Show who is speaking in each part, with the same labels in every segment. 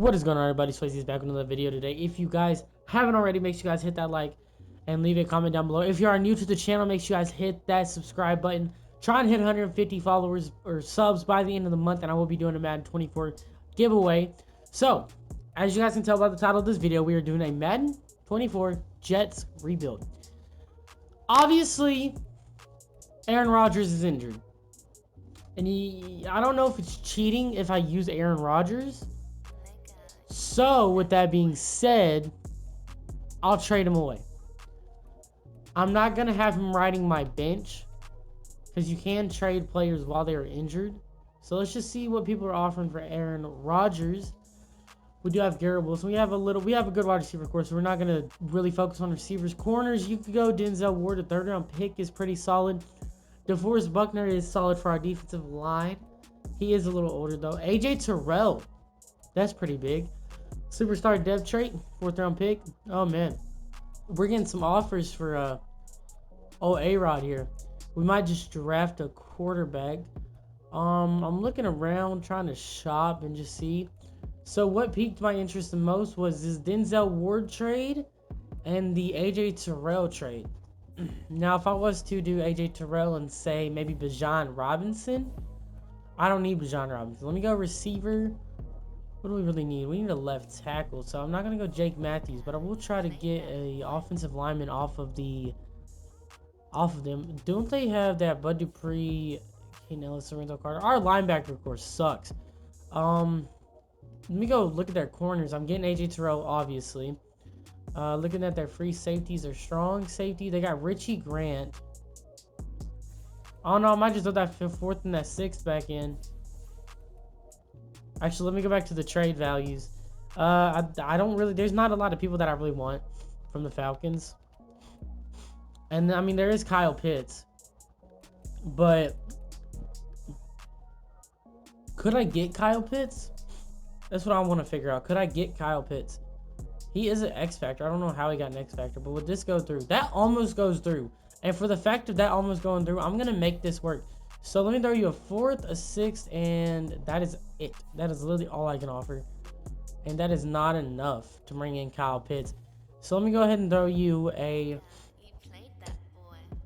Speaker 1: What is going on, everybody? Swayze's back with another video today. If you guys haven't already, make sure you guys hit that like and leave a comment down below. If you are new to the channel, make sure you guys hit that subscribe button. Try and hit 150 followers or subs by the end of the month, and I will be doing a Madden 24 giveaway. So, as you guys can tell by the title of this video, we are doing a Madden 24 Jets rebuild. Obviously, Aaron Rodgers is injured. And I don't know if it's cheating if I use Aaron Rodgers. So, with that being said, I'll trade him away. I'm not going to have him riding my bench, because you can trade players while they are injured. So, let's just see what people are offering for Aaron Rodgers. We do have Garrett Wilson. We have a good wide receiver, of course. So we're not going to really focus on receivers. Corners, you could go Denzel Ward. A third-round pick is pretty solid. DeForest Buckner is solid for our defensive line. He is a little older, though. A.J. Terrell. That's pretty big. Superstar depth trait. 4th-round pick. Oh, man. We're getting some offers for A-Rod here. We might just draft a quarterback. I'm looking around, trying to shop and just see. So what piqued my interest the most was this Denzel Ward trade and the A.J. Terrell trade. Now, if I was to do A.J. Terrell and say maybe Bijan Robinson, I don't need Bijan Robinson. Let me go receiver. What do we really need? We need a left tackle. So I'm not going to go Jake Matthews, but I will try to get a offensive lineman off of them. Don't they have that Bud Dupree, Kane Ellis, Lorenzo Carter? Our linebacker, of course, sucks. Let me go look at their corners. I'm getting A.J. Terrell, obviously. Looking at their free safeties, their strong safety. They got Richie Grant. Oh, no, I might just throw that 4th and that 6th back in. Actually, let me go back to the trade values. I don't really... There's not a lot of people that I really want from the Falcons. And, I mean, there is Kyle Pitts. But... could I get Kyle Pitts? That's what I want to figure out. Could I get Kyle Pitts? He is an X Factor. I don't know how he got an X Factor, but would this go through? That almost goes through. And for the fact of that almost going through, I'm going to make this work. So let me throw you a 4th, a 6th, and that is it. That is literally all I can offer. And that is not enough to bring in Kyle Pitts. So let me go ahead and throw you a...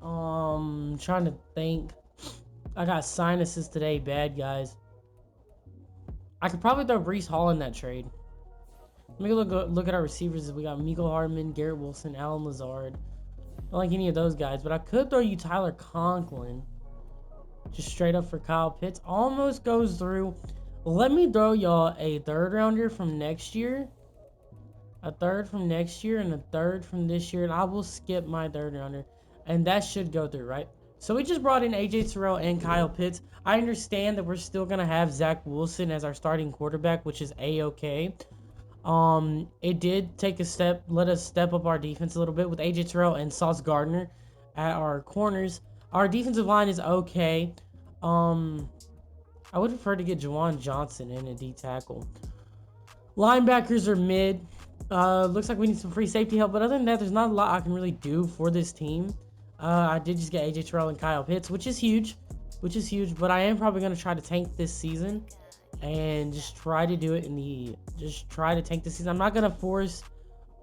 Speaker 1: trying to think. I got sinuses today, bad guys. I could probably throw Breece Hall in that trade. Let me look at our receivers. We got Mecole Hardman, Garrett Wilson, Allen Lazard. I don't like any of those guys, but I could throw you Tyler Conklin. Just straight up for Kyle Pitts. Almost goes through. Let me throw y'all a 3rd rounder from next year. A 3rd from next year and a 3rd from this year. And I will skip my 3rd rounder. And that should go through, right? So we just brought in A.J. Terrell and Kyle Pitts. I understand that we're still going to have Zach Wilson as our starting quarterback, which is A-okay. It did take a step, let us step up our defense a little bit with A.J. Terrell and Sauce Gardner at our corners. Our defensive line is okay. I would prefer to get Juwan Johnson in a D tackle. Linebackers are mid. Looks like we need some free safety help, but other than that, there's not a lot I can really do for this team. I did just get A.J. Terrell and Kyle Pitts, which is huge, but I am probably going to try to tank this season and just try to do it tank this season. I'm not going to force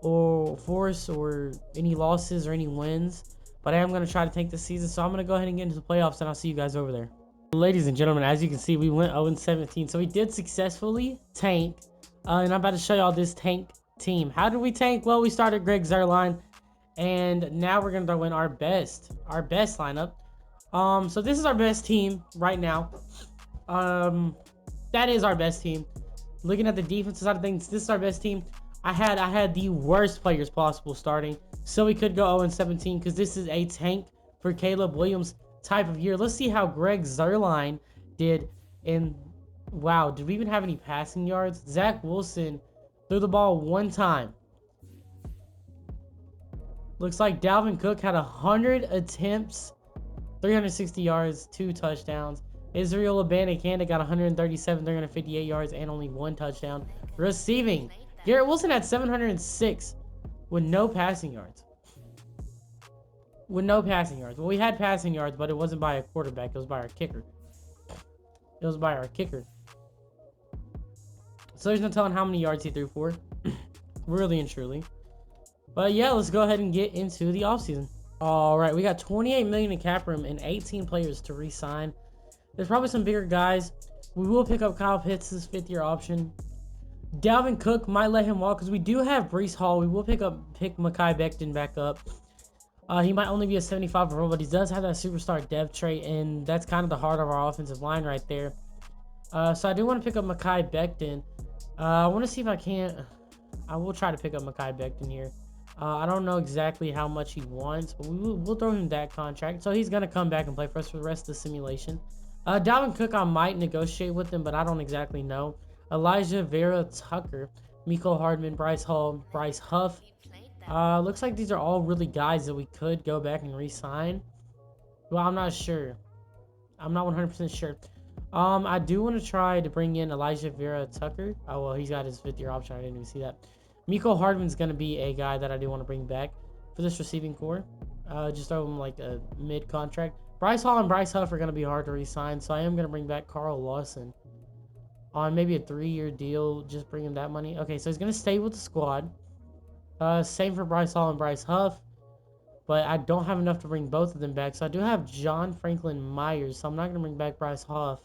Speaker 1: or any losses or any wins, but I am going to try to tank this season. So I'm going to go ahead and get into the playoffs, and I'll see you guys over there. Ladies and gentlemen, as you can see, we went 0-17, so we did successfully tank, and I'm about to show y'all this tank team. How did we tank? Well, we started Greg Zuerlein, and now we're going to throw in our best lineup. So this is our best team right now. That is our best team. Looking at the defensive side of things, this is our best team. I had the worst players possible starting, so we could go 0-17 because this is a tank for Caleb Williams type of year. Let's see how Greg Zuerlein did in... Wow, did we even have any passing yards? Zach Wilson threw the ball 1 time. Looks like Dalvin Cook had 100 attempts, 360 yards, 2 touchdowns. Israel Abanikanda got 137, 358 yards, and only 1 touchdown. Receiving, Garrett Wilson had 706 with no passing yards. Well, we had passing yards, but it wasn't by a quarterback. It was by our kicker. So there's no telling how many yards he threw for. Really and truly. But yeah, let's go ahead and get into the offseason. All right, we got 28 million in cap room and 18 players to re-sign. There's probably some bigger guys. We will pick up Kyle Pitts' fifth-year option. Dalvin Cook might let him walk because we do have Breece Hall. We will pick Mekhi Becton back up. He might only be a 75 overall, but he does have that superstar dev trait, and that's kind of the heart of our offensive line right there. So I do want to pick up Mekhi Becton. I want to see if I can't. I will try to pick up Mekhi Becton here. I don't know exactly how much he wants, but we'll throw him that contract. So he's going to come back and play for us for the rest of the simulation. Dalvin Cook, I might negotiate with him, but I don't exactly know. Elijah Vera Tucker, Miko Hardman, Bryce Hall, Bryce Huff. Looks like these are all really guys that we could go back and re-sign. Well, I'm not sure. I'm not 100% sure. I do want to try to bring in Elijah Vera Tucker. Oh, well, he's got his fifth-year option. I didn't even see that. Miko Hardman's going to be a guy that I do want to bring back for this receiving core. Just throw him like a mid-contract. Bryce Hall and Bryce Huff are going to be hard to re-sign, so I am going to bring back Carl Lawson on maybe a 3-year deal. Just bring him that money. Okay, so he's going to stay with the squad. Same for Bryce Hall and Bryce Huff. But I don't have enough to bring both of them back. So I do have John Franklin Myers. So I'm not going to bring back Bryce Huff.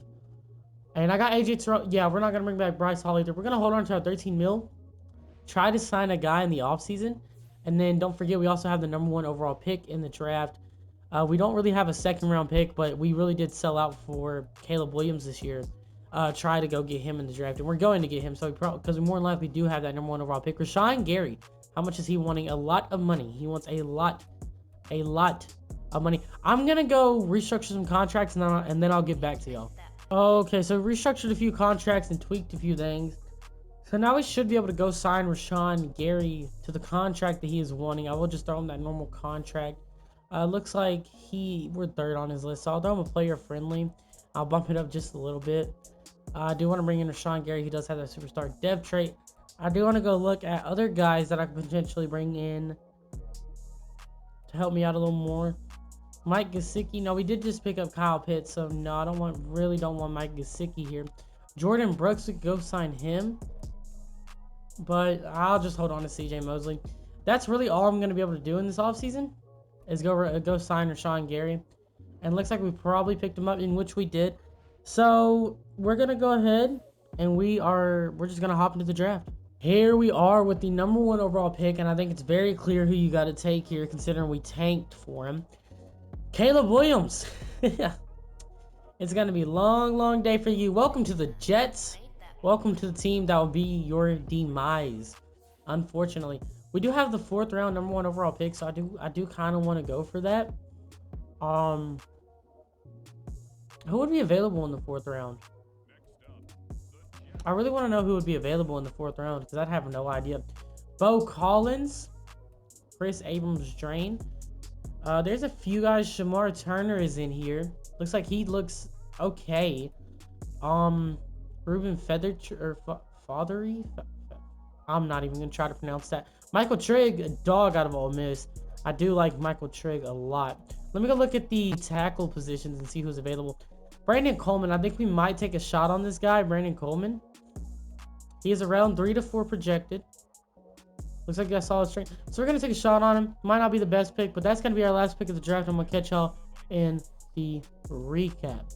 Speaker 1: And I got AJ Terrell. Yeah, we're not going to bring back Bryce Hall either. We're going to hold on to our 13 mil. Try to sign a guy in the offseason. And then don't forget, we also have the #1 overall pick in the draft. We don't really have a second-round pick, but we really did sell out for Caleb Williams this year. Try to go get him in the draft. And we're going to get him. So because we more than likely do have that #1 overall pick. Rashawn Gary. How much is he wanting? A lot of money. He wants a lot of money. I'm gonna go restructure some contracts and then I'll get back to y'all. Okay, so restructured a few contracts and tweaked a few things. So now we should be able to go sign Rashawn Gary to the contract that he is wanting. I will just throw him that normal contract. Looks like we're third on his list, so I'll throw him a player friendly. I'll bump it up just a little bit. I do want to bring in Rashawn Gary. He does have that superstar dev trait. I do want to go look at other guys that I could potentially bring in to help me out a little more. Mike Gesicki. No, we did just pick up Kyle Pitts, so no, I really don't want Mike Gesicki here. Jordan Brooks, we could go sign him, but I'll just hold on to CJ Mosley. That's really all I'm going to be able to do in this offseason is go sign Rashawn Gary. And it looks like we probably picked him up, in which we did. So we're going to go ahead and we're just going to hop into the draft. Here we are with the #1 overall pick, and I think it's very clear who you got to take here, considering we tanked for him. Caleb Williams. It's going to be a long day for you. Welcome to the Jets. Welcome to the team that will be your demise. Unfortunately, we do have the 4th round #1 overall pick, so I do kind of want to go for that. Who would be available in the 4th round? I really want to know who would be available in the 4th round because I'd have no idea. Bo Collins, Chris Abrams-Drain. There's a few guys. Shamar Turner is in here. Looks like he looks okay. Ruben Fothery. I'm not even gonna try to pronounce that. Michael Trigg, a dog out of Ole Miss. I do like Michael Trigg a lot. Let me go look at the tackle positions and see who's available. Brandon Coleman. I think we might take a shot on this guy, Brandon Coleman. He is around 3 to 4 projected. Looks like he got solid strength. So we're going to take a shot on him. Might not be the best pick, but that's going to be our last pick of the draft. I'm going to catch y'all in the recap.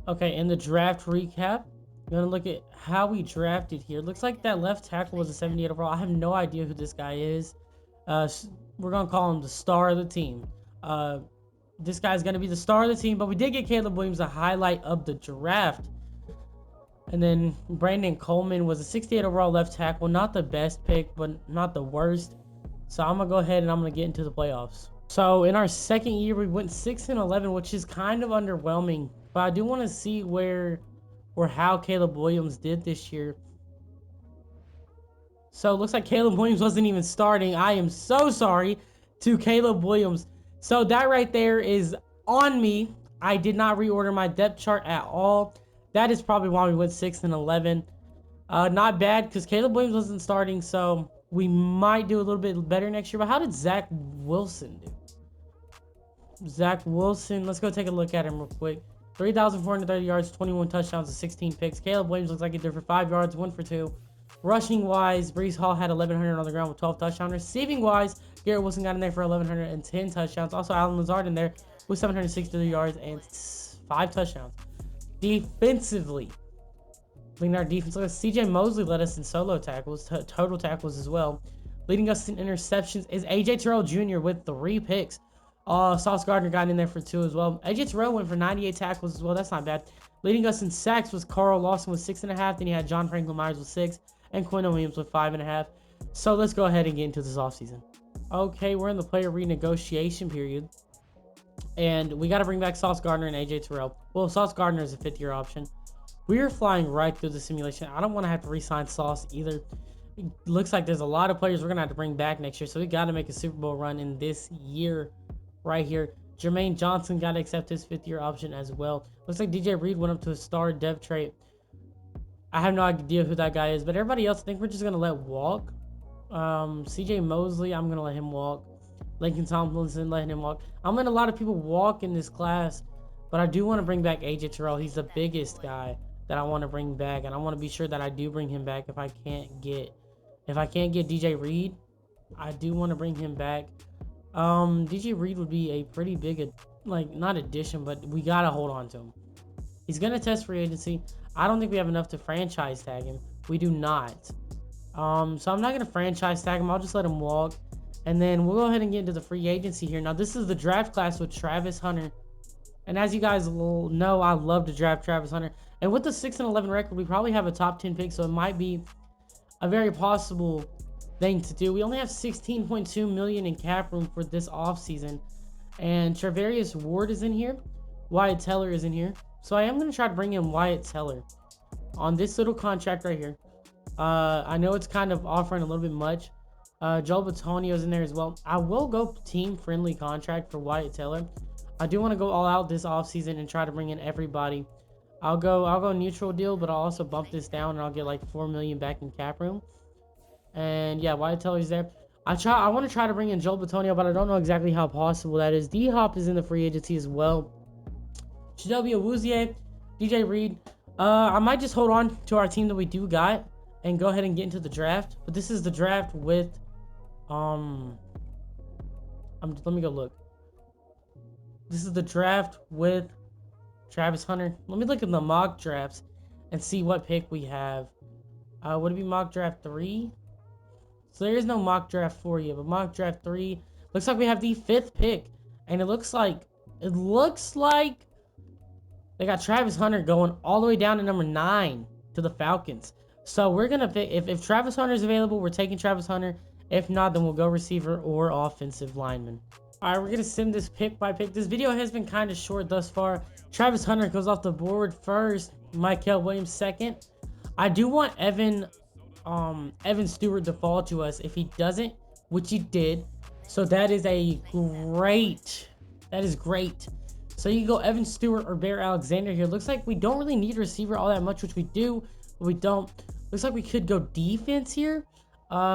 Speaker 1: Okay, in the draft recap, I'm going to look at how we drafted here. Looks like that left tackle was a 78 overall. I have no idea who this guy is. We're going to call him the star of the team. This guy's going to be the star of the team, but we did get Caleb Williams, the highlight of the draft. And then Brandon Coleman was a 68 overall left tackle. Not the best pick, but not the worst. So I'm going to go ahead and I'm going to get into the playoffs. So in our second year, we went 6-11, which is kind of underwhelming. But I do want to see where or how Caleb Williams did this year. So it looks like Caleb Williams wasn't even starting. I am so sorry to Caleb Williams. So that right there is on me. I did not reorder my depth chart at all. That is probably why we went 6-11. Not bad because Caleb Williams wasn't starting, so we might do a little bit better next year. But how did Zach Wilson do? Zach Wilson, let's go take a look at him real quick. 3,430 yards, 21 touchdowns, and 16 picks. Caleb Williams looks like he did for 5 yards, 1 for 2, Rushing wise, Brees Hall had 1,100 on the ground with 12 touchdowns. Receiving wise, Garrett Wilson got in there for 1,110 touchdowns. Also, Alan Lazard in there with 763 yards and 5 touchdowns. Defensively, leading our defense, CJ Mosley led us in solo tackles, total tackles as well. Leading us in interceptions is AJ Terrell Jr. with 3 picks. Sauce Gardner got in there for 2 as well. AJ Terrell went for 98 tackles as well. That's not bad. Leading us in sacks was Carl Lawson with 6.5. Then you had John Franklin Myers with 6. And Quinn Williams with 5.5. So let's go ahead and get into this offseason. Okay, we're in the player renegotiation period. And we got to bring back Sauce Gardner and AJ Terrell. Well, Sauce Gardner is a 5th-year option. We are flying right through the simulation. I don't want to have to re-sign Sauce either. It looks like there's a lot of players we're going to have to bring back next year. So we got to make a Super Bowl run in this year right here. Jermaine Johnson got to accept his 5th-year option as well. Looks like DJ Reed went up to a star dev trait. I have no idea who that guy is, but everybody else, I think we're just going to let walk. CJ Mosley, I'm going to let him walk. Lincoln Tomlinson, letting him walk. I'm letting a lot of people walk in this class, but I do want to bring back AJ Terrell. He's the biggest guy that I want to bring back, and I want to be sure that I do bring him back if I can't get DJ Reed. I do want to bring him back. DJ Reed would be a pretty big, not addition, but we got to hold on to him. He's going to test free agency. I don't think we have enough to franchise tag him. We do not. So I'm not going to franchise tag him. I'll just let him walk. And then we'll go ahead and get into the free agency here. Now, this is the draft class with Travis Hunter. And as you guys will know, I love to draft Travis Hunter. And with the 6-11 record, we probably have a top 10 pick. So it might be a very possible thing to do. We only have $16.2 million in cap room for this offseason. And Travarius Ward is in here. Wyatt Teller is in here. So I am going to try to bring in Wyatt Teller on this little contract right here. I know it's kind of offering a little bit much. Joel Bitonio's in there as well. I will go team-friendly contract for Wyatt Teller. I do want to go all out this offseason and try to bring in everybody. I'll go neutral deal, but I'll also bump this down and I'll get like $4 million back in cap room. And yeah, Wyatt Teller's there. I want to try to bring in Joel Bitonio, but I don't know exactly how possible that is. D-Hop is in the free agency as well. Chidobe Awuzie, DJ Reed. I might just hold on to our team that we do got and go ahead and get into the draft. But this is the draft with let me go look. This is the draft with Travis Hunter. Let me look at the mock drafts and see what pick we have. Would it be mock draft 3? So there is no mock draft 4 yet, but mock draft 3 looks like we have the 5th pick, and it looks like they got Travis Hunter going all the way down to number 9 to the Falcons. So we're gonna pick if Travis Hunter is available, we're taking Travis Hunter. If not, then we'll go receiver or offensive lineman. All right, we're going to sim this pick by pick. This video has been kind of short thus far. Travis Hunter goes off the board first. Michael Williams second. I do want Evan Stewart to fall to us. If he doesn't, which he did. So that is great. That is great. So you can go Evan Stewart or Bear Alexander here. Looks like we don't really need a receiver all that much, which we do, but we don't. Looks like we could go defense here.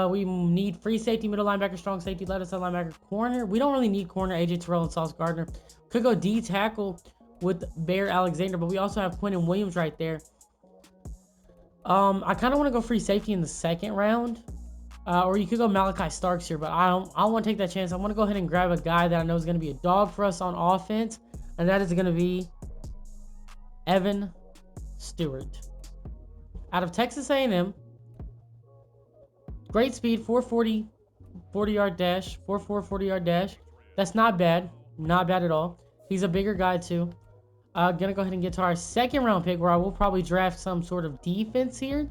Speaker 1: We need free safety, middle linebacker, strong safety, left side linebacker, corner. We don't really need corner. AJ Terrell and Sauce Gardner. Could go D tackle with Bear Alexander, but we also have Quinn Williams right there. I kind of want to go free safety in the 2nd round. Or you could go Malachi Starks here, but I don't want to take that chance. I want to go ahead and grab a guy that I know is going to be a dog for us on offense, and that is going to be Evan Stewart. Out of Texas A&M. Great speed, 440 40-yard dash, 4.4 40-yard dash. That's not bad. Not bad at all. He's a bigger guy too. Gonna go ahead and get to our 2nd round pick, where I will probably draft some sort of defense here.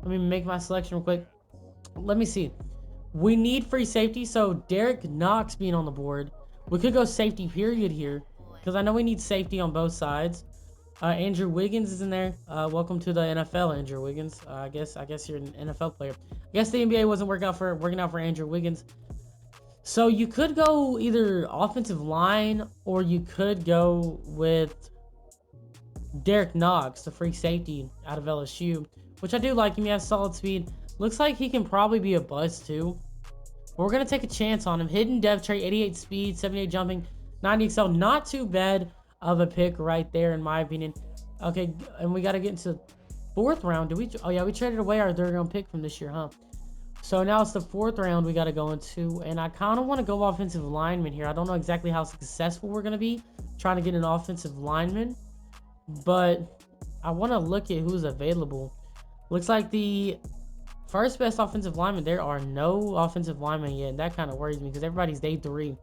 Speaker 1: Let me make my selection real quick. Let me see. We need free safety, so Derek Knox being on the board. We could go safety period here, because I know we need safety on both sides. Andrew Wiggins is in there. Welcome to the NFL, Andrew Wiggins. I guess you're an NFL player. I guess the NBA wasn't working out for Andrew Wiggins. So you could go either offensive line, or you could go with Derek Knox, the free safety out of LSU, which I do like him. He has solid speed. Looks like he can probably be a bust too. But we're gonna take a chance on him. Hidden dev trait, 88 speed, 78 jumping, 90 excel. Not too bad of a pick right there, in my opinion. Okay, and we got to get into fourth round. Did we? Oh yeah, we traded away our third round pick from this year, huh? So now it's the fourth round we got to go into, and I kind of want to go offensive lineman here. I don't know exactly how successful we're gonna be trying to get an offensive lineman, but I want to look at who's available. Looks like the first best offensive lineman. There are no offensive linemen yet, and that kind of worries me because everybody's day 3.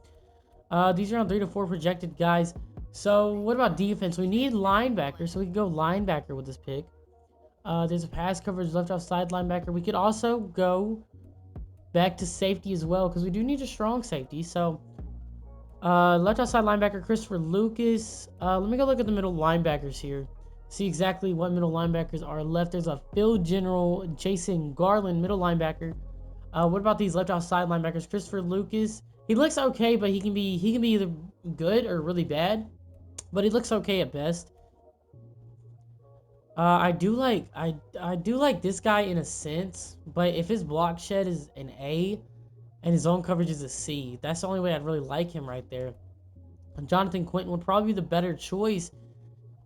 Speaker 1: These are on 3 to 4 projected guys. So what about defense? We need linebacker, so we can go linebacker with this pick. There's a pass coverage left outside linebacker. We could also go back to safety as well because we do need a strong safety. So left outside linebacker Christopher Lucas. Let me go look at the middle linebackers here. See exactly what middle linebackers are left. There's a field general Jason Garland, middle linebacker. What about these left outside linebackers? Christopher Lucas. He looks okay, but he can be either good or really bad. But he looks okay at best. I do like this guy in a sense, but if his block shed is an A and his zone coverage is a C, that's the only way I'd really like him right there. And Jonathan Quinton would probably be the better choice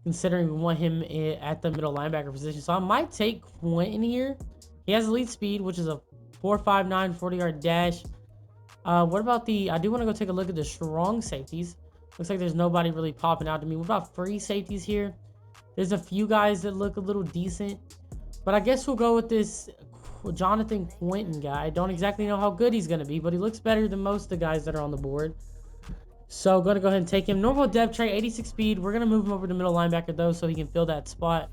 Speaker 1: considering we want him at the middle linebacker position. So I might take Quinton here. He has elite speed, which is a 4.59 40-yard dash. What about I do want to go take a look at the strong safeties. Looks like there's nobody really popping out to me. What about free safeties here? There's a few guys that look a little decent, but I guess we'll go with this Jonathan Quinton guy. I don't exactly know how good he's going to be, but he looks better than most of the guys that are on the board. So I'm going to go ahead and take him. Normal depth trait, 86 speed. We're going to move him over to middle linebacker, though, so he can fill that spot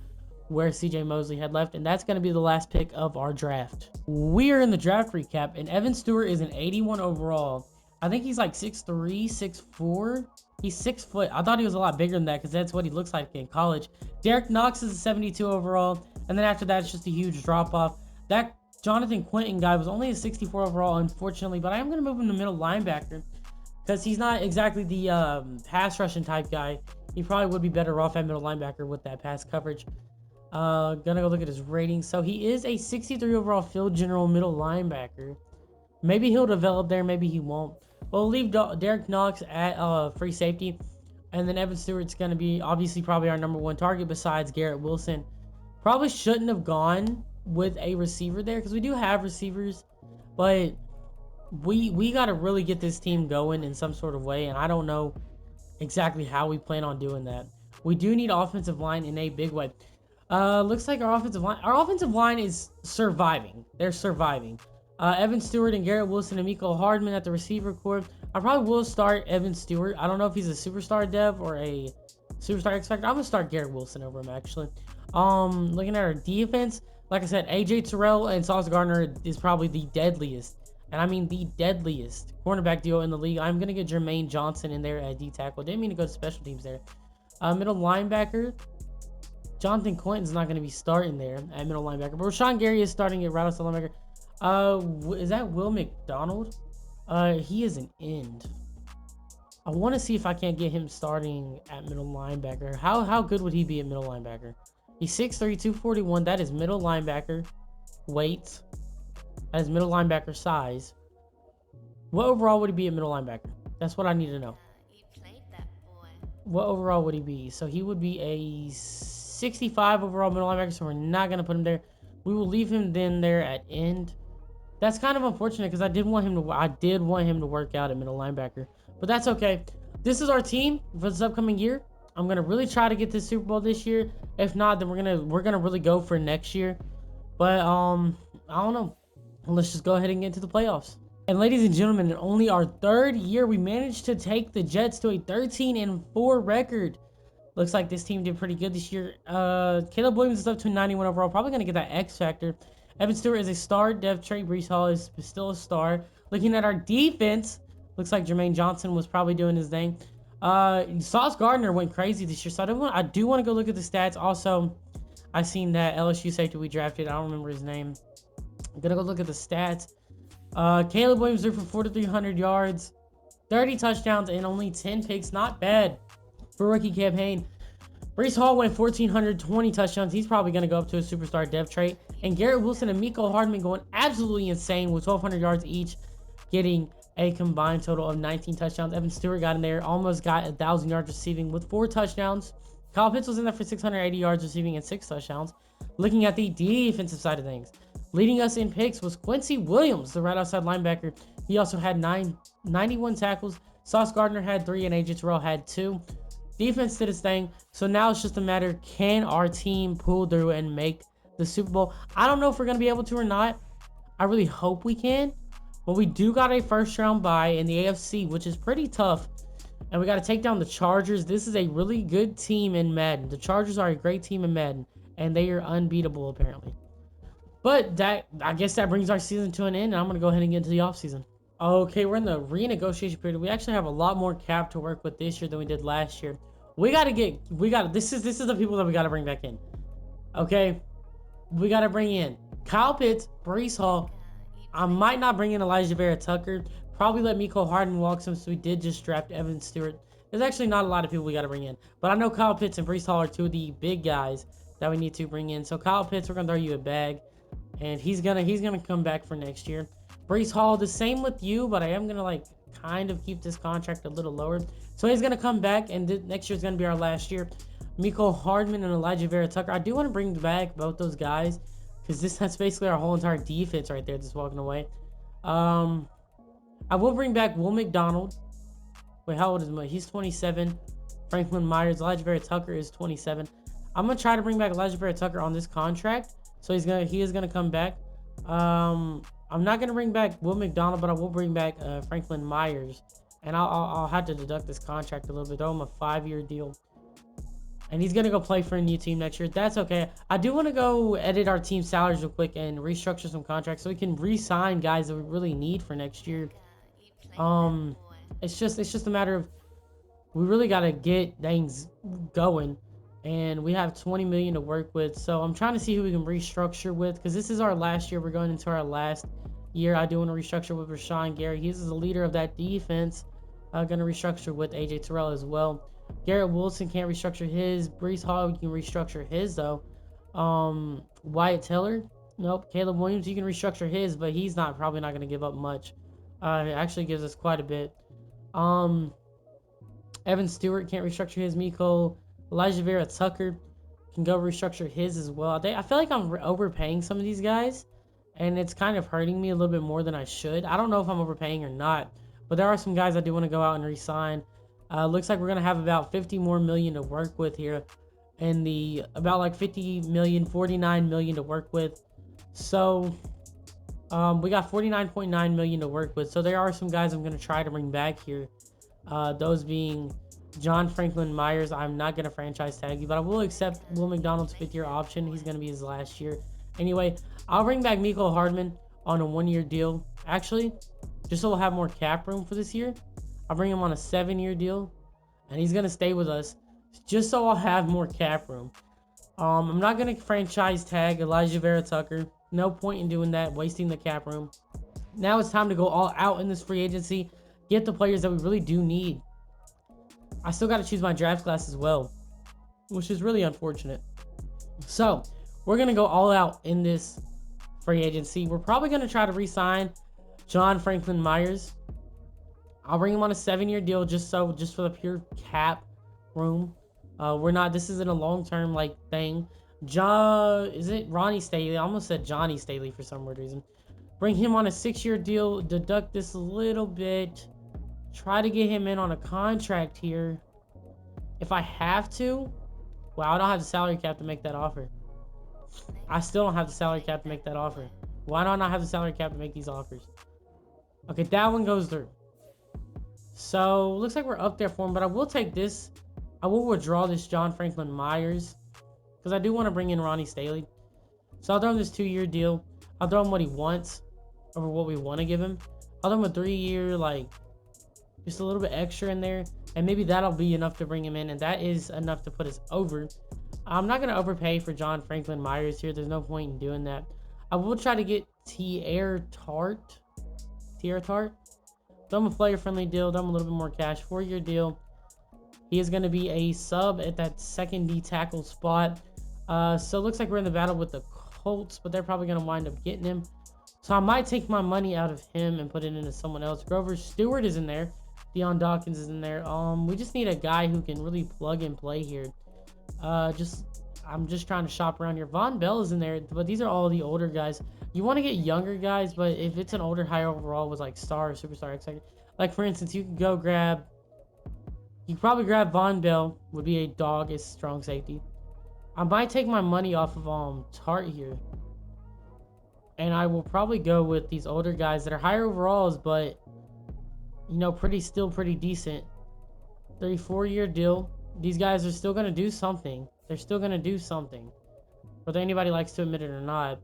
Speaker 1: where CJ Mosley had left, and that's going to be the last pick of our draft. We are in the draft recap, and Evan Stewart is an 81 overall. I think he's like 6'3", 6'4". He's 6 foot. I thought he was a lot bigger than that because that's what he looks like in college. Derek Knox is a 72 overall, and then after that, it's just a huge drop-off. That Jonathan Quinton guy was only a 64 overall, unfortunately, but I am going to move him to middle linebacker because he's not exactly the pass rushing type guy. He probably would be better off at middle linebacker with that pass coverage. Gonna go look at his rating. So he is a 63 overall field general middle linebacker. Maybe he'll develop there, maybe he won't. We'll leave Derek Knox at free safety. And then Evan Stewart's going to be obviously probably our number 1 target besides Garrett Wilson. Probably shouldn't have gone with a receiver there because we do have receivers. But we got to really get this team going in some sort of way. And I don't know exactly how we plan on doing that. We do need offensive line in a big way. Looks like our offensive line is surviving. They're surviving. Evan Stewart and Garrett Wilson and Miko Hardman at the receiver corps. I probably will start Evan Stewart. I don't know if he's a superstar dev or a superstar X Factor. I'm gonna start Garrett Wilson over him actually. Looking at our defense, like I said, AJ Terrell and Sauce Gardner is probably the deadliest, and I mean the deadliest cornerback duo in the league. I'm gonna get Jermaine Johnson in there at D tackle. Didn't mean to go to special teams there. Middle linebacker. Jonathan Quinton's not going to be starting there at middle linebacker, but Rashawn Gary is starting at right outside linebacker. Is that Will McDonald? He is an end. I want to see if I can't get him starting at middle linebacker. How good would he be at middle linebacker? He's 6'3", 241. That is middle linebacker weight. That is middle linebacker size. What overall would he be at middle linebacker? That's what I need to know. What overall would he be? So he would be a 65 overall middle linebacker, so we're not going to put him there. We will leave him then there at end. That's kind of unfortunate because I did want him to work out at middle linebacker, but that's okay. This is our team for this upcoming year. I'm going to really try to get this Super Bowl this year. If not, then we're going to really go for next year. But I don't know. Let's just go ahead and get into the playoffs. And ladies and gentlemen, in only our 3rd year, we managed to take the Jets to a 13-4 record. Looks like this team did pretty good this year. Caleb Williams is up to 91 overall. Probably going to get that X factor. Evan Stewart is a star. Dev Trey Brees Hall is still a star. Looking at our defense, looks like Jermaine Johnson was probably doing his thing. Sauce Gardner went crazy this year, so I do want to go look at the stats. Also, I seen that LSU safety we drafted. I don't remember his name. I'm going to go look at the stats. Caleb Williams threw for 4,300 yards, 30 touchdowns, and only 10 picks. Not bad for rookie campaign. Brees Hall went 1,420 touchdowns. He's probably going to go up to a superstar dev trait. And Garrett Wilson and Miko Hardman going absolutely insane with 1,200 yards each, getting a combined total of 19 touchdowns. Evan Stewart got in there, almost got 1,000 yards receiving with 4 touchdowns. Kyle Pitts was in there for 680 yards receiving and 6 touchdowns. Looking at the defensive side of things, leading us in picks was Quincy Williams, the right outside linebacker. He also had 91 tackles. Sauce Gardner had 3, and AJ Terrell had 2. Defense did its thing. So now it's just a matter, can our team pull through and make the Super Bowl? I don't know if we're going to be able to or not. I really hope we can. But we do got a first round bye in the AFC, which is pretty tough. And we got to take down the Chargers. This is a really good team in Madden. The Chargers are a great team in Madden, and they are unbeatable apparently. But I guess that brings our season to an end, and I'm going to go ahead and get into the offseason. Okay, we're in the renegotiation period. We actually have a lot more cap to work with this year than we did last year. This is the people that we got to bring back in. Okay, we got to bring in Kyle Pitts, Breece Hall. I might not bring in Elijah Vera Tucker. Probably let Mecole Hardman walk since we did just draft Evan Stewart. There's actually not a lot of people we got to bring in. But I know Kyle Pitts and Breece Hall are 2 of the big guys that we need to bring in. So Kyle Pitts, we're going to throw you a bag. And he's gonna come back for next year. Breece Hall, the same with you, but I am going to kind of keep this contract a little lower. So he's going to come back, and next year is going to be our last year. Mecole Hardman and Elijah Vera Tucker. I do want to bring back both those guys, because that's basically our whole entire defense right there, just walking away. I will bring back Will McDonald. Wait, how old is he? He's 27. Franklin Myers. Elijah Vera Tucker is 27. I'm going to try to bring back Elijah Vera Tucker on this contract. So he is gonna come back. I'm not gonna bring back Will McDonald, but I will bring back Franklin Myers, and I'll have to deduct this contract a little bit. Throw him a 5-year deal, and he's gonna go play for a new team next year. That's okay. I do want to go edit our team salaries real quick and restructure some contracts so we can re-sign guys that we really need for next year. It's just a matter of we really gotta get things going. And we have 20 million to work with. So I'm trying to see who we can restructure with, because this is our last year. We're going into our last year. I do want to restructure with Rashawn Gary. He's the leader of that defense. Going to restructure with AJ Terrell as well. Garrett Wilson can't restructure his. Breece Hall, you can restructure his though. Wyatt Teller, nope. Caleb Williams, you can restructure his, but he's probably not going to give up much. It actually gives us quite a bit. Evan Stewart can't restructure his. Elijah Vera Tucker can go restructure his as well. I feel like I'm overpaying some of these guys, and it's kind of hurting me a little bit more than I should. I don't know if I'm overpaying or not, but there are some guys I do want to go out and re-sign. Looks like we're going to have about 50 more million to work with here, and about 50 million, 49 million to work with. So we got 49.9 million to work with. So there are some guys I'm going to try to bring back here. Those being John Franklin Myers. I'm not going to franchise tag you, but I will accept Will McDonald's 5th-year option. He's going to be his last year. Anyway, I'll bring back Mecole Hardman on a 1-year deal. Actually, just so we'll have more cap room for this year, I'll bring him on a 7-year deal, and he's going to stay with us just so I'll have more cap room. I'm not going to franchise tag Elijah Vera Tucker. No point in doing that, wasting the cap room. Now it's time to go all out in this free agency, get the players that we really do need. I still got to choose my draft class as well, which is really unfortunate. So we're going to go all out in this free agency. We're probably going to try to re-sign John Franklin Myers. I'll bring him on a 7-year deal just for the pure cap room. This isn't a long-term thing. Is it Ronnie Staley? I almost said Johnny Staley for some weird reason. Bring him on a 6-year deal, deduct this a little bit. Try to get him in on a contract here. If I have to. Wow, I don't have the salary cap to make that offer. I still don't have the salary cap to make that offer. Why do I not have the salary cap to make these offers? Okay, that one goes through. So, looks like we're up there for him, but I will take this. I will withdraw this John Franklin Myers, because I do want to bring in Ronnie Staley. So, I'll throw him this 2-year deal. I'll throw him what he wants over what we want to give him. I'll throw him a 3-year, just a little bit extra in there, and maybe that'll be enough to bring him in, and that is enough to put us over. I'm not going to overpay for John Franklin Myers here. There's no point in doing that. I will try to get Tierra Tart. Throw him a player-friendly deal. Throw him a little bit more cash. 4-year deal. He is going to be a sub at that second D tackle spot. So it looks like we're in the battle with the Colts, but they're probably going to wind up getting him. So I might take my money out of him and put it into someone else. Grover Stewart is in there. Deion Dawkins is in there. We just need a guy who can really plug and play here. I I'm just trying to shop around here. Von Bell is in there, but these are all the older guys. You want to get younger guys, but if it's an older, higher overall with like star or superstar X, like for instance, you could go grab. You could probably grab Von Bell. Would be a dog as strong safety. I might take my money off of Tart here, and I will probably go with these older guys that are higher overalls, but you know, still pretty decent. 34-year deal. These guys are still gonna do something. They're still gonna do something, whether anybody likes to admit it or not.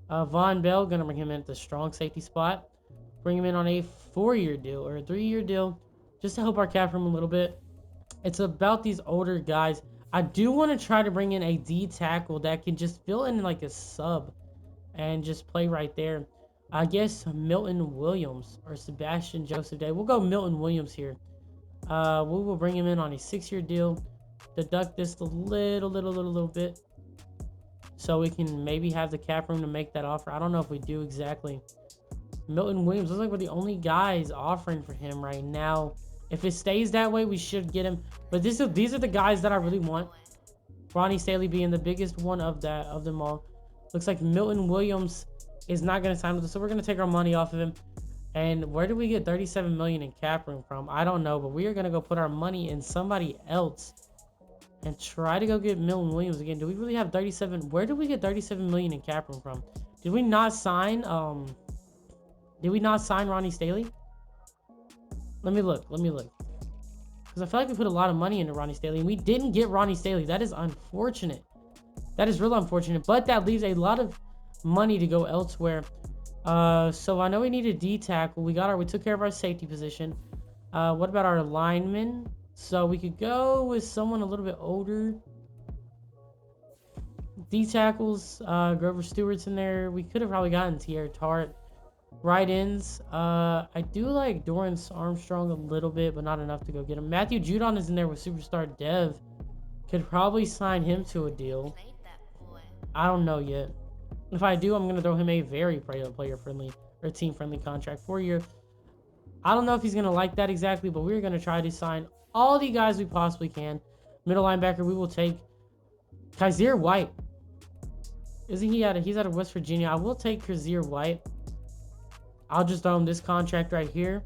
Speaker 1: Von Bell, gonna bring him in at the strong safety spot. Bring him in on a 4-year deal or a 3-year deal, just to help our cap room a little bit. It's about these older guys. I do want to try to bring in a D tackle that can just fill in like a sub and just play right there. I guess Milton Williams or Sebastian Joseph Day. We'll go Milton Williams here. We will bring him in on a 6-year deal. Deduct this a little bit, so we can maybe have the cap room to make that offer. I don't know if we do exactly. Milton Williams looks like we're the only guys offering for him right now. If it stays that way, we should get him. But these are the guys that I really want. Ronnie Staley being the biggest one of them all. Looks like Milton Williams is not going to sign with us, so we're going to take our money off of him. And where do we get 37 million in cap room from? I don't know, but we are going to go put our money in somebody else and try to go get Milton Williams again. Do we really have 37? Where did we get 37 million in cap room from? Did we not sign Ronnie Staley? Let me look. Because I feel like we put a lot of money into Ronnie Staley, and we didn't get Ronnie Staley. That is unfortunate. That is real unfortunate. But that leaves a lot of money to go elsewhere. So I know we need a D tackle. We took care of our safety position. What about our linemen? So we could go with someone a little bit older. D tackles, Grover Stewart's in there. We could have probably gotten Tierra Tart. Right ends, I do like Dorrance Armstrong a little bit, but not enough to go get him. Matthew Judon is in there with superstar Dev. Could probably sign him to a deal. I don't know yet. If I do, I'm going to throw him a very player-friendly or team-friendly contract. 4-year. I don't know if he's going to like that exactly, but we're going to try to sign all the guys we possibly can. Middle linebacker, we will take Kaiser White. Isn't he he's out of West Virginia. I will take Kaiser White. I'll just throw him this contract right here.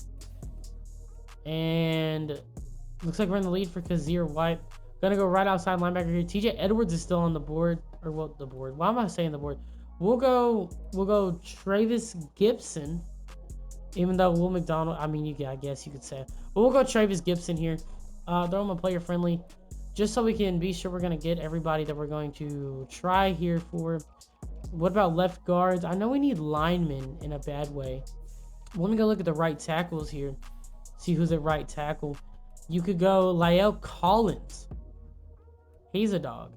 Speaker 1: And looks like we're in the lead for Kaiser White. Gonna go right outside linebacker here. TJ Edwards is still on the board. Or what, the board? Why am I saying the board? We'll go Travis Gibson. Even though Will McDonald, I mean, I guess you could say. But we'll go Travis Gibson here. Throw him a player friendly. Just so we can be sure we're gonna get everybody that we're going to try here for. What about left guards? I know we need linemen in a bad way. Let me go look at the right tackles here. See who's at right tackle. You could go Lyle Collins. He's a dog.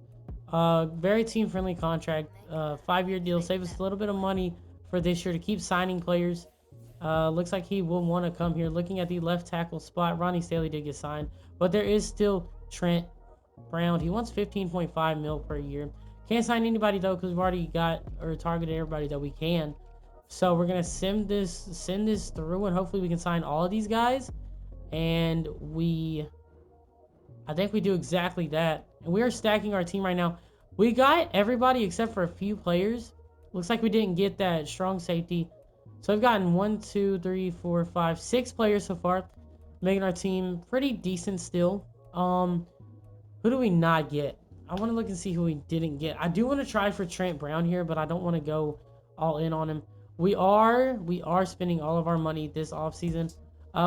Speaker 1: Very team-friendly contract. 5-year deal. Save us a little bit of money for this year to keep signing players. Looks like he will want to come here. Looking at the left tackle spot, Ronnie Staley did get signed. But there is still Trent Brown. He wants 15.5 mil per year. Can't sign anybody though, because we've already got or targeted everybody that we can. So we're gonna send this through, and hopefully we can sign all of these guys. And I think we do exactly that. And we are stacking our team right now. We got everybody except for a few players. Looks like we didn't get that strong safety. So I've gotten 1, 2, 3, 4, 5, 6 players so far, making our team pretty decent still. Who do we not get? I want to look and see who we didn't get. I do want to try for Trent Brown here, but I don't want to go all in on him. We are spending all of our money this offseason.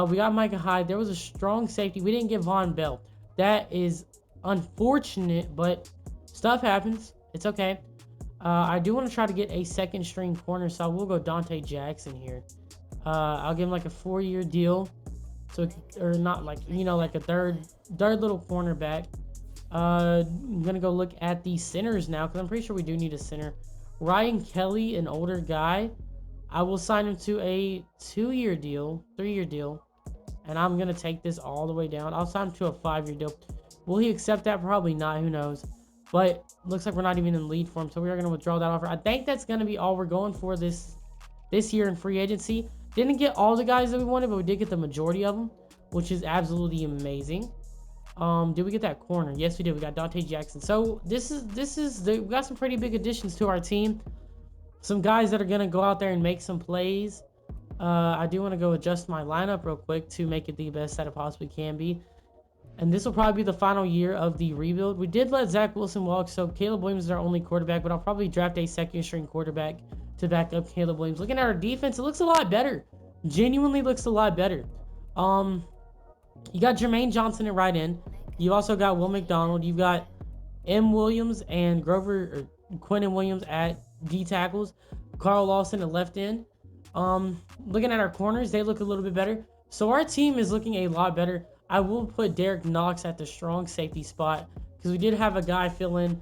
Speaker 1: We got Micah Hyde. There was a strong safety. We didn't get Von Bell. That is unfortunate, but stuff happens. It's okay. I do want to try to get a second string corner, so we'll go Dante Jackson here. I'll give him like a 4-year deal. So, or not like, like a third little cornerback. I'm gonna go look at the centers now, because I'm pretty sure we do need a center. Ryan Kelly, an older guy. I will sign him to a 2-year deal, 3-year deal, and I'm gonna take this all the way down. I'll sign him to a 5-year deal. Will he accept that? Probably not. Who knows? But looks like we're not even in lead for him, so we are gonna withdraw that offer. I think that's gonna be all we're going for this year in free agency. Didn't get all the guys that we wanted, but we did get the majority of them, which is absolutely amazing. Did we get that corner? Yes, we did. We got Dante Jackson. So we got some pretty big additions to our team. Some guys that are gonna go out there and make some plays. I do want to go adjust my lineup real quick to make it the best that it possibly can be. And this will probably be the final year of the rebuild. We did let Zach Wilson walk, so Caleb Williams is our only quarterback, but I'll probably draft a second-string quarterback to back up Caleb Williams. Looking at our defense, it looks a lot better. Genuinely looks a lot better. You got Jermaine Johnson at right end. You also got Will McDonald. You've got M. Williams and Quentin Williams at D tackles. Carl Lawson at left end. Looking at our corners, they look a little bit better. So our team is looking a lot better. I will put Derek Knox at the strong safety spot because we did have a guy fill in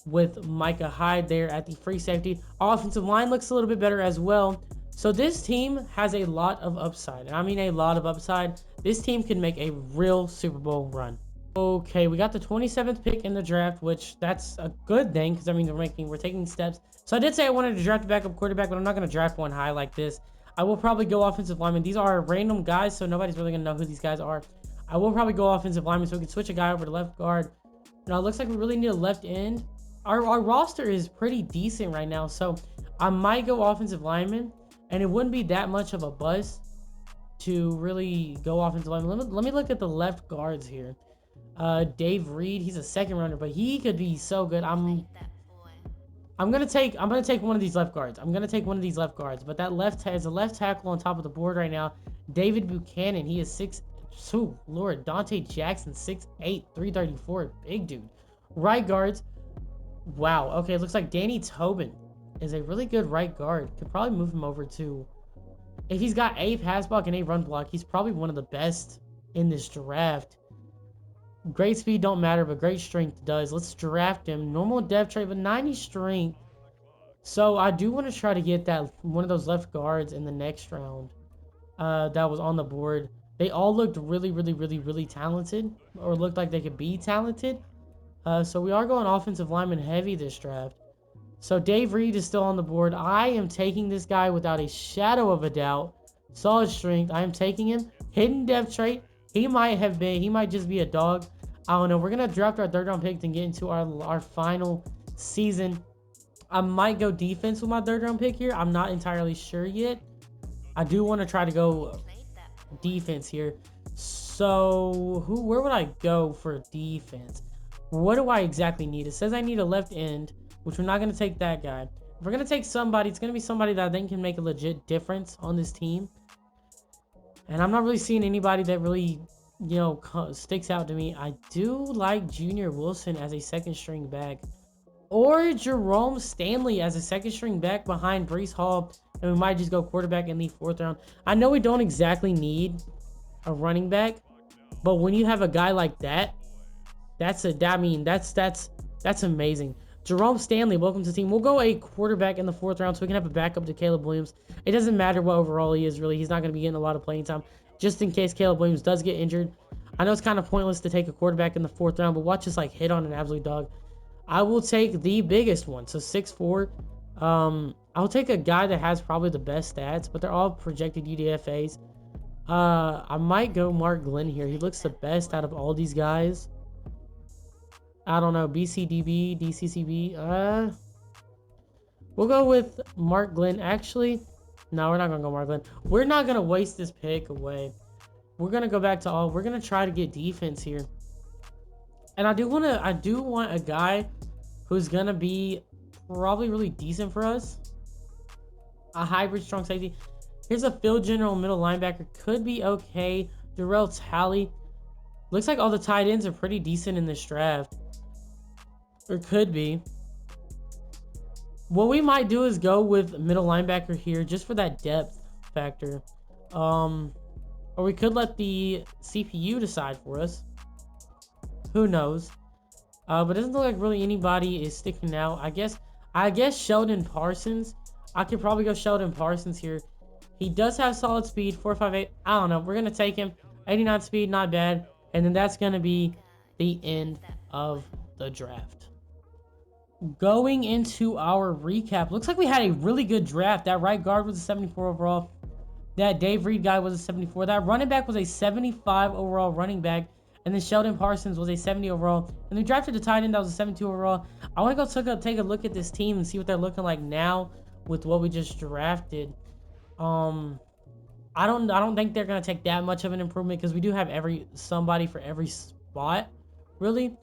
Speaker 1: with Micah Hyde there at the free safety. Our offensive line looks a little bit better as well. So this team has a lot of upside. And I mean a lot of upside. This team can make a real Super Bowl run. Okay, we got the 27th pick in the draft, which that's a good thing because I mean we're taking steps. So I did say I wanted to draft a backup quarterback, but I'm not going to draft one high like this. I will probably go offensive lineman. These are random guys, so nobody's really going to know who these guys are. I will probably go offensive lineman so we can switch a guy over to left guard. Now it looks like we really need a left end. Our roster is pretty decent right now, so I might go offensive lineman, and it wouldn't be that much of a bust to really go offensive lineman. Let me look at the left guards here. Dave Reed, he's a second rounder, but he could be so good. I'm gonna take one of these left guards. But that is a left tackle on top of the board right now. David Buchanan, he is 6'2". Lord, Dante Jackson, 6'8", 334, big dude. Right guards. Wow. Okay, it looks like Danny Tobin is a really good right guard. Could probably move him over to. If he's got a pass block and a run block, he's probably one of the best in this draft. Great speed don't matter, but great strength does. Let's draft him. Normal depth trait, but 90 strength. So I do want to try to get that one of those left guards in the next round. That was on the board. They all looked really, really, really, really talented, or looked like they could be talented. So we are going offensive lineman heavy this draft. So Dave Reed is still on the board. I am taking this guy without a shadow of a doubt. Solid strength. I am taking him. Hidden depth trait. He might just be a dog. I don't know. We're going to draft our third round pick and get into our final season. I might go defense with my third round pick here. I'm not entirely sure yet. I do want to try to go defense here. So where would I go for defense? What do I exactly need? It says I need a left end, which we're not going to take that guy. If we're going to take somebody, it's going to be somebody that I think can make a legit difference on this team. And I'm not really seeing anybody that really, sticks out to me. I do like Junior Wilson as a second string back. Or Jerome Stanley as a second string back behind Breece Hall. And we might just go quarterback in the 4th round. I know we don't exactly need a running back. But when you have a guy like that, that's amazing. Jerome Stanley, welcome to the team. We'll go a quarterback in the 4th round so we can have a backup to Caleb Williams. It doesn't matter what overall he is, really. He's not going to be getting a lot of playing time just in case Caleb Williams does get injured. I know it's kind of pointless to take a quarterback in the 4th round, but watch us hit on an absolute dog. I will take the biggest one, so 6'4". I'll take a guy that has probably the best stats, but they're all projected UDFAs. I might go Mark Glenn here. He looks the best out of all these guys. I don't know, BCDB, DCCB. We'll go with Mark Glenn. Actually, no, we're not gonna go Mark Glenn. We're not gonna waste this pick away. We're gonna go back to all. We're gonna try to get defense here, and I do want a guy who's gonna be probably really decent for us. A hybrid strong safety. Here's a field general middle linebacker. Could be okay. Darrell Talley. Looks like all the tight ends are pretty decent in this draft. Or could be. What we might do is go with middle linebacker here just for that depth factor. Or we could let the CPU decide for us. Who knows? But it doesn't look like really anybody is sticking out. I guess Sheldon Parsons. I could probably go Sheldon Parsons here. He does have solid speed, 4.58. I don't know. We're going to take him. 89 speed, not bad. And then that's going to be the end of the draft. Going into our recap. Looks like we had a really good draft. That right guard was a 74 overall. That Dave Reed guy was a 74. That running back was a 75 overall running back. And then Sheldon Parsons was a 70 overall. And we drafted a tight end that was a 72 overall. I want to go take a look at this team and see what they're looking like now with what we just drafted. I don't think they're gonna take that much of an improvement because we do have somebody for every spot, really.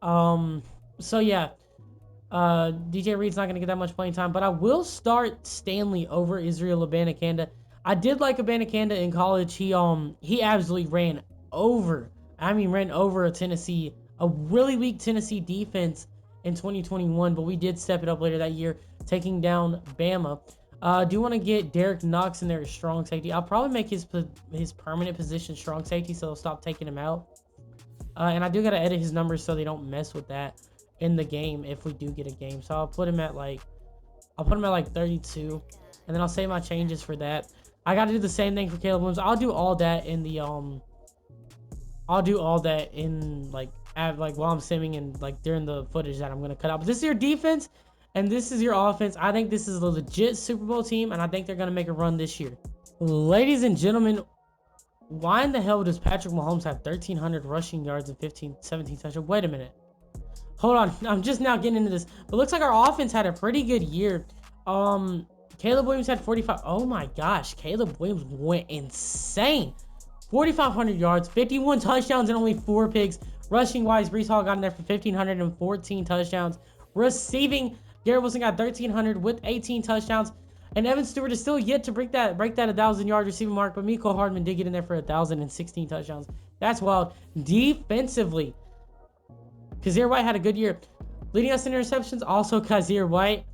Speaker 1: So yeah, DJ Reed's not gonna get that much playing time, but I will start Stanley over Israel Abanikanda. I did like Abanikanda in college. He absolutely ran over. Ran over a really weak Tennessee defense in 2021, but we did step it up later that year, taking down Bama. Do want to get Derek Knox in there as strong safety. I'll probably make his permanent position strong safety, so they'll stop taking him out. And I do gotta edit his numbers so they don't mess with that in the game if we do get a game. So I'll put him at like 32, and then I'll save my changes for that. I gotta do the same thing for Caleb Williams. I'll do all that in the while I'm simming and like during the footage that I'm gonna cut out. But this is your defense. And this is your offense. I think this is a legit Super Bowl team, and I think they're going to make a run this year. Ladies and gentlemen, why in the hell does Patrick Mahomes have 1,300 rushing yards and 17 touchdowns? Wait a minute. Hold on. I'm just now getting into this. But it looks like our offense had a pretty good year. Caleb Williams had 45. Oh, my gosh. Caleb Williams went insane. 4,500 yards, 51 touchdowns, and only 4 picks. Rushing-wise, Breece Hall got in there for 1,514 touchdowns. Receiving, Garrett Wilson got 1,300 with 18 touchdowns. And Evan Stewart is still yet to break that 1,000-yard receiving mark. But Mecole Hardman did get in there for 1,016 touchdowns. That's wild. Defensively, Kazir White had a good year. Leading us in interceptions, also Kazir White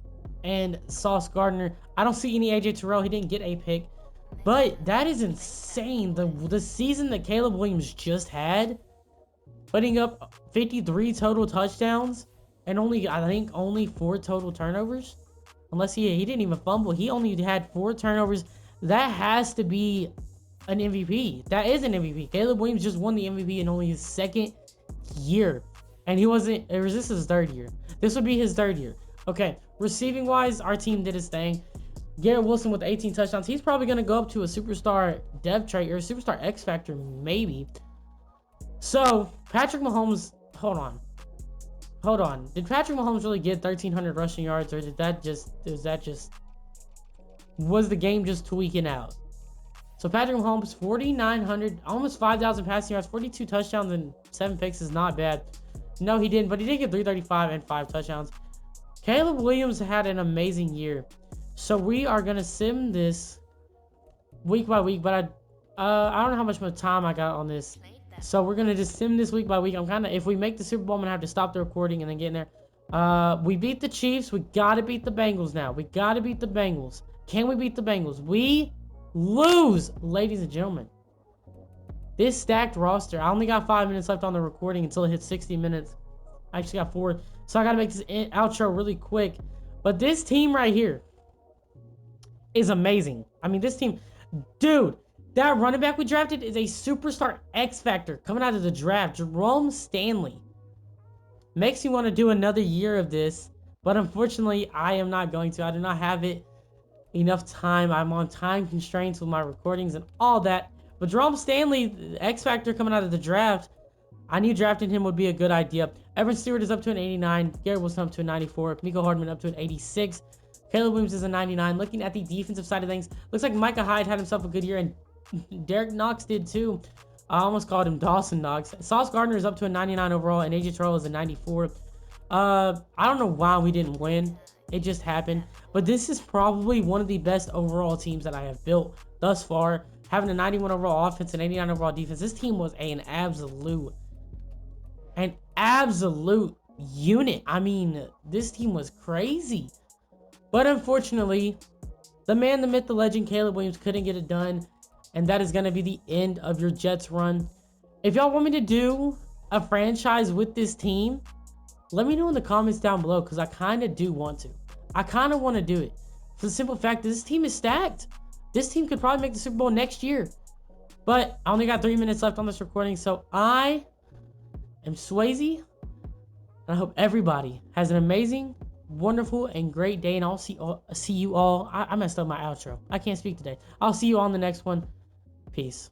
Speaker 1: and Sauce Gardner. I don't see any AJ Terrell. He didn't get a pick. But that is insane. The season that Caleb Williams just had, putting up 53 total touchdowns. And I think only 4 total turnovers. Unless he didn't even fumble. He only had 4 turnovers. That has to be an MVP. That is an MVP. Caleb Williams just won the MVP in only his 2nd year. And this is his 3rd year. This would be his 3rd year. Okay, receiving wise, our team did his thing. Garrett Wilson with 18 touchdowns. He's probably going to go up to a superstar depth trait or a superstar X factor, maybe. So, Patrick Mahomes, hold on. Did Patrick Mahomes really get 1,300 rushing yards, or was the game just tweaking out? So Patrick Mahomes, 4,900, almost 5,000 passing yards, 42 touchdowns, and 7 picks is not bad. No, he didn't, but he did get 335 and 5 touchdowns. Caleb Williams had an amazing year. So we are going to sim this week by week, but I don't know how much more time I got on this. So we're going to just sim this week by week. If we make the Super Bowl, I'm going to have to stop the recording and then get in there. We beat the Chiefs. We got to beat the Bengals now. We got to beat the Bengals. Can we beat the Bengals? We lose, ladies and gentlemen. This stacked roster. I only got 5 minutes left on the recording until it hits 60 minutes. I actually got 4. So I got to make this outro really quick. But this team right here is amazing. I mean, this team, dude, that running back we drafted is a superstar X factor coming out of the draft. Jerome Stanley. Makes me want to do another year of this, but unfortunately, I am not going to. I do not have enough time. I'm on time constraints with my recordings and all that. But Jerome Stanley, X factor coming out of the draft, I knew drafting him would be a good idea. Evan Stewart is up to an 89. Garrett Wilson up to a 94. Mecole Hardman up to an 86. Caleb Williams is a 99. Looking at the defensive side of things, looks like Micah Hyde had himself a good year, and Derek Knox did too. I almost called him Dawson Knox. Sauce Gardner is up to a 99 overall, and AJ Terrell is a 94. I don't know why we didn't win. It just happened. But this is probably one of the best overall teams that I have built thus far. Having a 91 overall offense and 89 overall defense. This team was an absolute unit. I mean, this team was crazy. But unfortunately, the man, the myth, the legend, Caleb Williams couldn't get it done. And that is going to be the end of your Jets run. If y'all want me to do a franchise with this team, let me know in the comments down below, because I kind of do want to. I kind of want to do it. For the simple fact that this team is stacked. This team could probably make the Super Bowl next year. But I only got 3 minutes left on this recording, so I am Swayze. And I hope everybody has an amazing, wonderful, and great day. And I'll see you all. I messed up my outro. I can't speak today. I'll see you all in the next one. Peace.